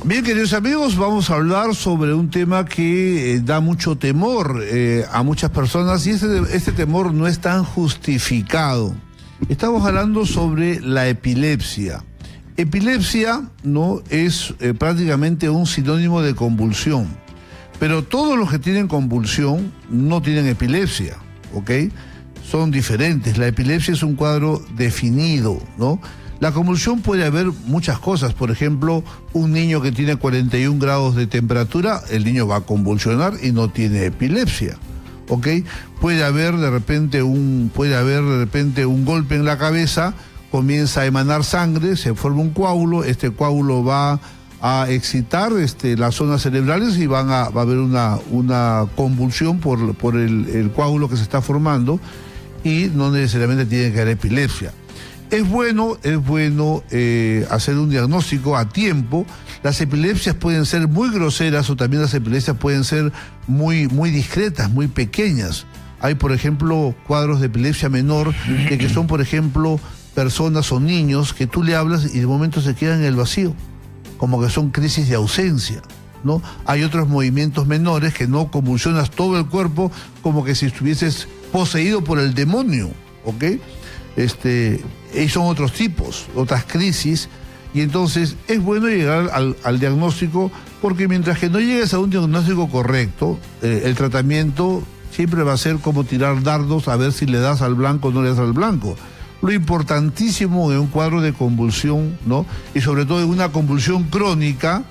Bien, queridos amigos, vamos a hablar sobre un tema que da mucho temor a muchas personas y este temor no es tan justificado. Estamos hablando sobre la epilepsia. Epilepsia no es prácticamente un sinónimo de convulsión, pero todos los que tienen convulsión no tienen epilepsia, ¿ok? Son diferentes. La epilepsia es un cuadro definido, ¿no? La convulsión puede haber muchas cosas. Por ejemplo, un niño que tiene 41 grados de temperatura, el niño va a convulsionar y no tiene epilepsia, ¿ok? Puede haber de repente un golpe en la cabeza, comienza a emanar sangre, se forma un coágulo, este coágulo va a excitar las zonas cerebrales y va a haber una convulsión por el coágulo que se está formando y no necesariamente tiene que haber epilepsia. Es bueno hacer un diagnóstico a tiempo. Las epilepsias pueden ser muy groseras o también las epilepsias pueden ser muy discretas, muy pequeñas. Hay, por ejemplo, cuadros de epilepsia menor que son, por ejemplo, personas o niños que tú le hablas y de momento se quedan en el vacío, como que son crisis de ausencia, ¿no? Hay otros movimientos menores que no convulsionas todo el cuerpo, como que si estuvieses poseído por el demonio, ¿ok? Y son otros tipos, otras crisis, y entonces es bueno llegar al diagnóstico, porque mientras que no llegues a un diagnóstico correcto, el tratamiento siempre va a ser como tirar dardos a ver si le das al blanco o no le das al blanco. Lo importantísimo en un cuadro de convulsión, ¿no? Y sobre todo en una convulsión crónica,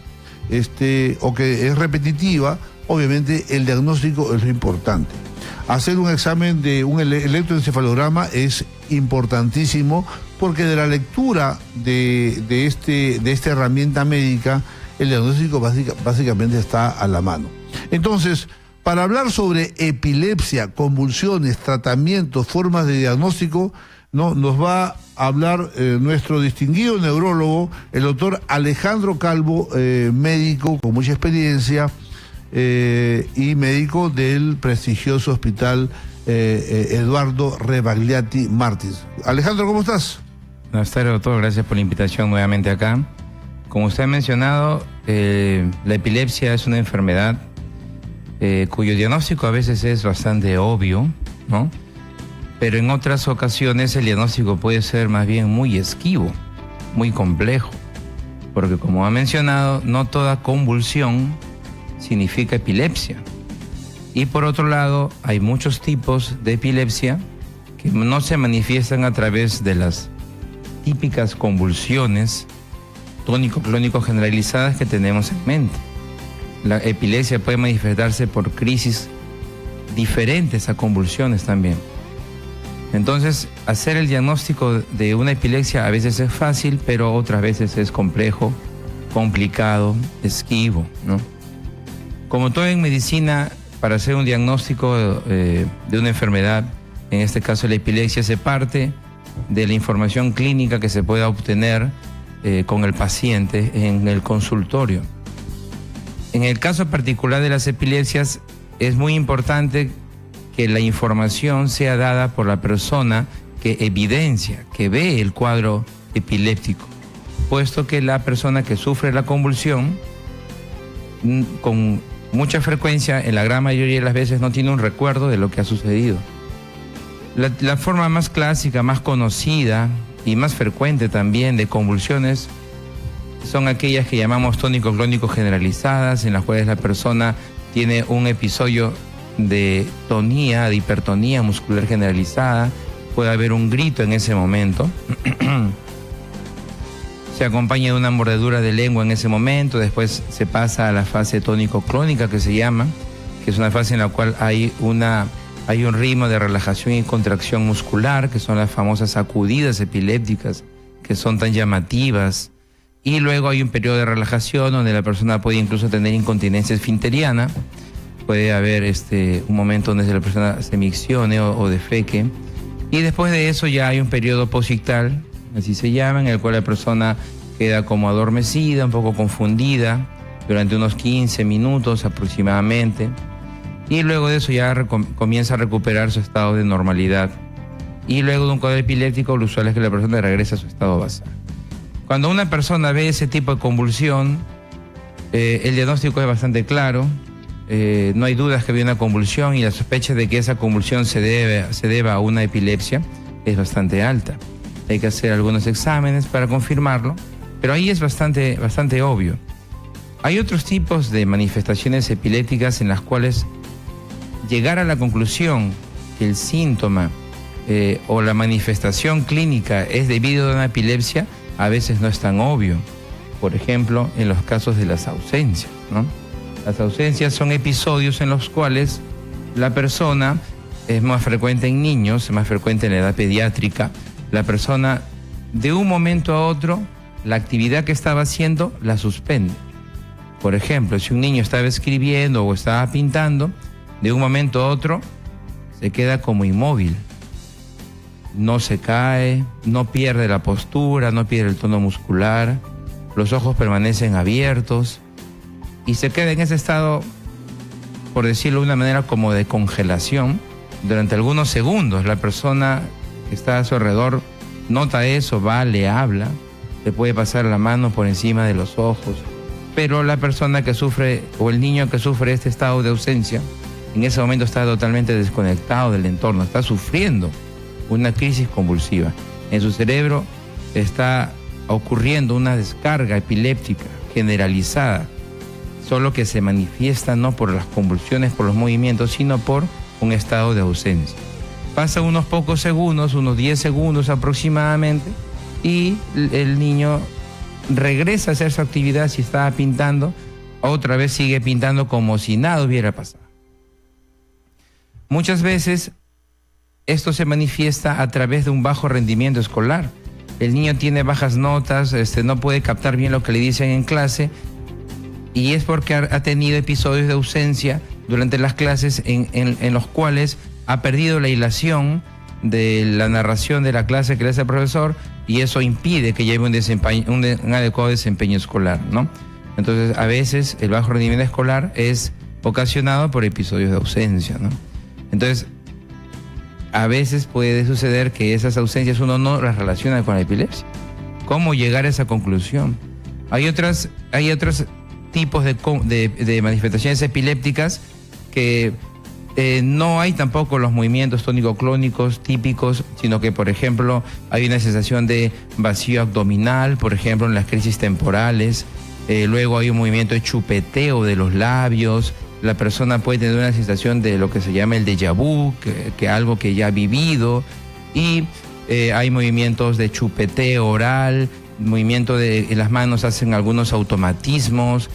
o que es repetitiva, obviamente el diagnóstico es lo importante. Hacer un examen de un electroencefalograma es importantísimo, porque de la lectura de esta herramienta médica, el diagnóstico básicamente está a la mano. Entonces, para hablar sobre epilepsia, convulsiones, tratamientos, formas de diagnóstico, ¿no? Nos va a hablar nuestro distinguido neurólogo, el doctor Alejandro Calvo, médico con mucha experiencia, y médico del prestigioso hospital Eduardo Rebagliati Martins. Alejandro, ¿cómo estás? Buenas tardes, doctor. Gracias por la invitación nuevamente acá. Como usted ha mencionado, la epilepsia es una enfermedad cuyo diagnóstico a veces es bastante obvio, ¿no? Pero en otras ocasiones el diagnóstico puede ser más bien muy esquivo, muy complejo, porque como ha mencionado, no toda convulsión significa epilepsia. Y por otro lado, hay muchos tipos de epilepsia que no se manifiestan a través de las típicas convulsiones tónico-clónico generalizadas que tenemos en mente. La epilepsia puede manifestarse por crisis diferentes a convulsiones también. Entonces, hacer el diagnóstico de una epilepsia a veces es fácil, pero otras veces es complejo, complicado, esquivo, ¿no? Como todo en medicina, para hacer un diagnóstico de una enfermedad, en este caso la epilepsia, se parte de la información clínica que se pueda obtener con el paciente en el consultorio. En el caso particular de las epilepsias, es muy importante que la información sea dada por la persona que evidencia, que ve el cuadro epiléptico, puesto que la persona que sufre la convulsión, con mucha frecuencia, en la gran mayoría de las veces, no tiene un recuerdo de lo que ha sucedido. La forma más clásica, más conocida y más frecuente también de convulsiones son aquellas que llamamos tónico-clónico generalizadas, en las cuales la persona tiene un episodio de tonía, de hipertonía muscular generalizada, puede haber un grito en ese momento, se acompaña de una mordedura de lengua en ese momento, después se pasa a la fase tónico-clónica que se llama, que es una fase en la cual hay un ritmo de relajación y contracción muscular, que son las famosas sacudidas epilépticas, que son tan llamativas, y luego hay un periodo de relajación donde la persona puede incluso tener incontinencia esfinteriana, puede haber un momento donde la persona se miccione o defeque, y después de eso ya hay un periodo posictal, así se llama, en el cual la persona queda como adormecida, un poco confundida, durante unos 15 minutos aproximadamente, y luego de eso ya comienza a recuperar su estado de normalidad. Y luego de un cuadro epiléptico, lo usual es que la persona regrese a su estado basal. Cuando una persona ve ese tipo de convulsión, El diagnóstico es bastante claro. No hay dudas que había una convulsión y la sospecha de que esa convulsión se deba a una epilepsia es bastante alta. Hay que hacer algunos exámenes para confirmarlo, pero ahí es bastante obvio. Hay otros tipos de manifestaciones epilépticas en las cuales llegar a la conclusión que el síntoma o la manifestación clínica es debido a una epilepsia a veces no es tan obvio. Por ejemplo, en los casos de las ausencias, ¿no? Las ausencias son episodios en los cuales la persona, es más frecuente en niños, es más frecuente en la edad pediátrica, la persona de un momento a otro, la actividad que estaba haciendo la suspende. Por ejemplo, si un niño estaba escribiendo o estaba pintando, de un momento a otro se queda como inmóvil. No se cae, no pierde la postura, no pierde el tono muscular, los ojos permanecen abiertos y se queda en ese estado, por decirlo de una manera, como de congelación durante algunos segundos. La persona que está a su alrededor nota eso, va, le habla, le puede pasar la mano por encima de los ojos, pero la persona que sufre o el niño que sufre este estado de ausencia en ese momento está totalmente desconectado del entorno, está sufriendo una crisis convulsiva. En su cerebro está ocurriendo una descarga epiléptica generalizada, solo que se manifiesta no por las convulsiones, por los movimientos, sino por un estado de ausencia. Pasa unos pocos segundos, unos 10 segundos aproximadamente, y el niño regresa a hacer su actividad. Si estaba pintando, otra vez sigue pintando como si nada hubiera pasado. Muchas veces esto se manifiesta a través de un bajo rendimiento escolar. El niño tiene bajas notas, no puede captar bien lo que le dicen en clase, y es porque ha tenido episodios de ausencia durante las clases en los cuales ha perdido la hilación de la narración de la clase que le hace el profesor, y eso impide que lleve un adecuado desempeño escolar, ¿no? Entonces, a veces el bajo rendimiento escolar es ocasionado por episodios de ausencia, ¿no? Entonces, a veces puede suceder que esas ausencias uno no las relaciona con la epilepsia. ¿Cómo llegar a esa conclusión? Hay otros tipos de manifestaciones epilépticas que no hay tampoco los movimientos tónico-clónicos típicos, sino que, por ejemplo, hay una sensación de vacío abdominal, por ejemplo, en las crisis temporales. Luego hay un movimiento de chupeteo de los labios. La persona puede tener una sensación de lo que se llama el déjà vu, que algo que ya ha vivido. Y hay movimientos de chupeteo oral, movimiento en las manos, hacen algunos automatismos,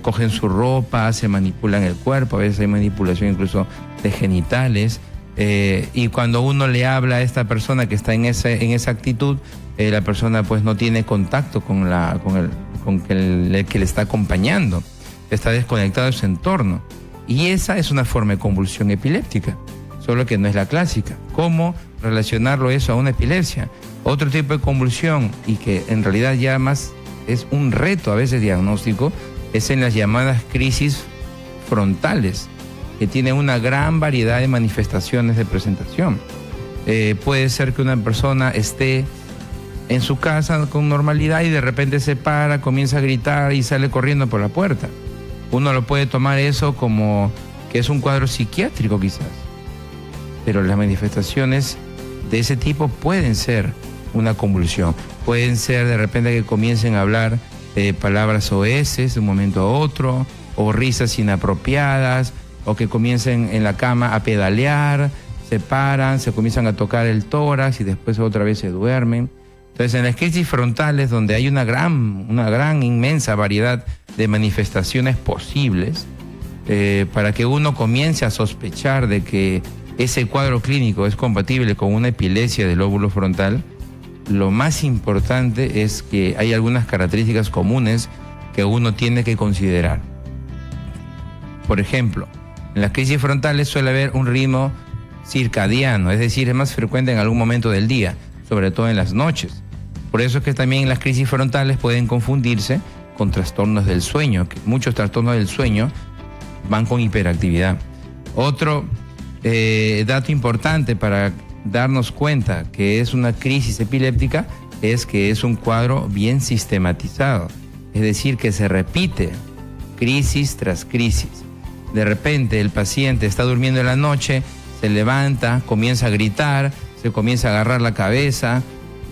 cogen su ropa, se manipulan el cuerpo, a veces hay manipulación incluso de genitales. Y cuando uno le habla a esta persona que está en esa actitud, la persona pues no tiene contacto con el que le está acompañando. Está desconectado de su entorno. Y esa es una forma de convulsión epiléptica, solo que no es la clásica. ¿Cómo relacionarlo eso a una epilepsia? Otro tipo de convulsión, y que en realidad ya más es un reto a veces diagnóstico, es en las llamadas crisis frontales, que tienen una gran variedad de manifestaciones de presentación. Puede ser que una persona esté en su casa con normalidad y de repente se para, comienza a gritar y sale corriendo por la puerta. Uno lo puede tomar eso como que es un cuadro psiquiátrico quizás, pero las manifestaciones de ese tipo pueden ser una convulsión, pueden ser de repente que comiencen a hablar palabras soeces de un momento a otro, o risas inapropiadas, o que comiencen en la cama a pedalear, se paran, se comienzan a tocar el tórax y después otra vez se duermen. Entonces, en las crisis frontales, donde hay una gran, inmensa variedad de manifestaciones posibles, para que uno comience a sospechar de que ese cuadro clínico es compatible con una epilepsia del lóbulo frontal, lo más importante es que hay algunas características comunes que uno tiene que considerar. Por ejemplo, en las crisis frontales suele haber un ritmo circadiano, es decir, es más frecuente en algún momento del día, sobre todo en las noches. Por eso es que también las crisis frontales pueden confundirse con trastornos del sueño, que muchos trastornos del sueño van con hiperactividad. Otro dato importante para darnos cuenta que es una crisis epiléptica es que es un cuadro bien sistematizado, es decir, que se repite crisis tras crisis. De repente el paciente está durmiendo en la noche, se levanta, comienza a gritar, se comienza a agarrar la cabeza,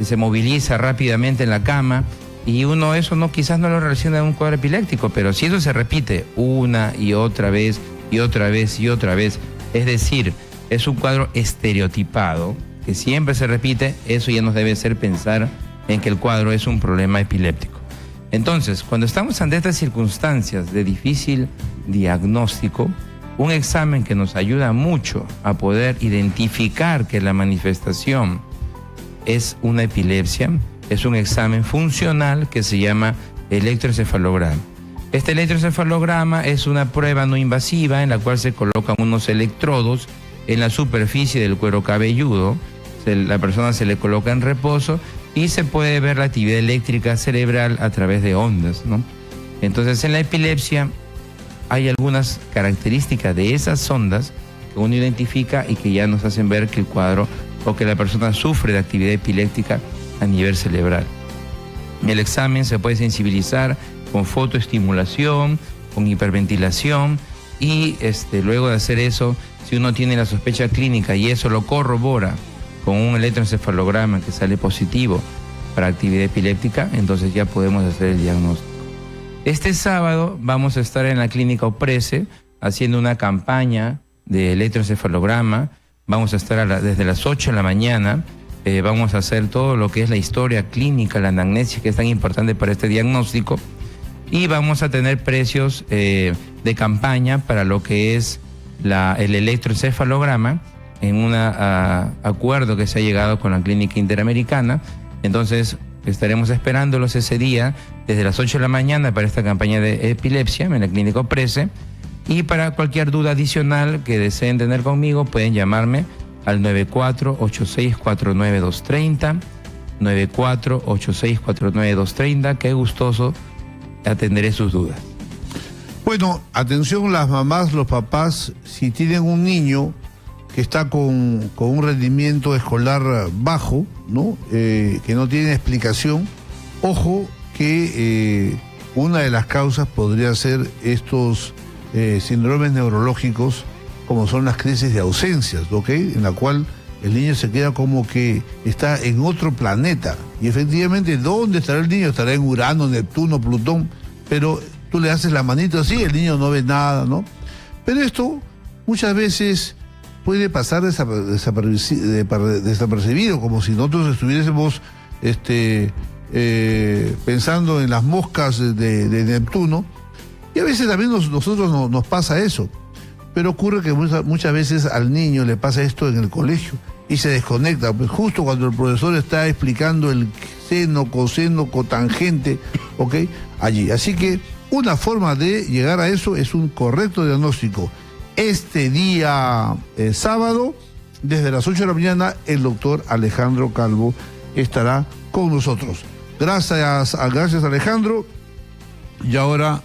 se moviliza rápidamente en la cama, y uno eso quizás no lo relaciona a un cuadro epiléptico, pero si eso se repite una y otra vez, y otra vez, y otra vez, es decir, es un cuadro estereotipado, que siempre se repite, eso ya nos debe hacer pensar en que el cuadro es un problema epiléptico. Entonces, cuando estamos ante estas circunstancias de difícil diagnóstico, un examen que nos ayuda mucho a poder identificar que la manifestación es una epilepsia, es un examen funcional que se llama electroencefalograma. Este electroencefalograma es una prueba no invasiva en la cual se colocan unos electrodos en la superficie del cuero cabelludo, la persona se le coloca en reposo y se puede ver la actividad eléctrica cerebral a través de ondas, ¿no? Entonces, en la epilepsia hay algunas características de esas ondas que uno identifica y que ya nos hacen ver que el cuadro o que la persona sufre de actividad epiléptica a nivel cerebral. El examen se puede sensibilizar con fotoestimulación, con hiperventilación y luego de hacer eso, si uno tiene la sospecha clínica y eso lo corrobora con un electroencefalograma que sale positivo para actividad epiléptica, entonces ya podemos hacer el diagnóstico. Este sábado vamos a estar en la clínica Oprese haciendo una campaña de electroencefalograma. Vamos a estar desde las 8 de la mañana. Vamos a hacer todo lo que es la historia clínica, la anamnesis, que es tan importante para este diagnóstico. Y vamos a tener precios de campaña para lo que es el electroencefalograma, en un acuerdo que se ha llegado con la Clínica Interamericana. Entonces estaremos esperándolos ese día desde las 8 de la mañana para esta campaña de epilepsia en la Clínica Oprese. Y para cualquier duda adicional que deseen tener conmigo, pueden llamarme al 94-8649-230, 94-8649-230, que gustoso atenderé sus dudas. Bueno, atención las mamás, los papás, si tienen un niño que está con un rendimiento escolar bajo, ¿no? Que no tiene explicación, ojo que una de las causas podría ser estos síndromes neurológicos, como son las crisis de ausencias, ¿ok? En la cual el niño se queda como que está en otro planeta. Y efectivamente, ¿dónde estará el niño? Estará en Urano, Neptuno, Plutón, pero tú le haces la manito así, el niño no ve nada, ¿no? Pero esto muchas veces puede pasar desapercibido, como si nosotros estuviésemos pensando en las moscas de Neptuno, y a veces también nosotros nos pasa eso, pero ocurre que muchas veces al niño le pasa esto en el colegio y se desconecta, pues justo cuando el profesor está explicando el seno, coseno, cotangente, ¿ok? Allí. Así que una forma de llegar a eso es un correcto diagnóstico. Este día sábado, desde las 8 de la mañana, el doctor Alejandro Calvo estará con nosotros. Gracias Alejandro. Y ahora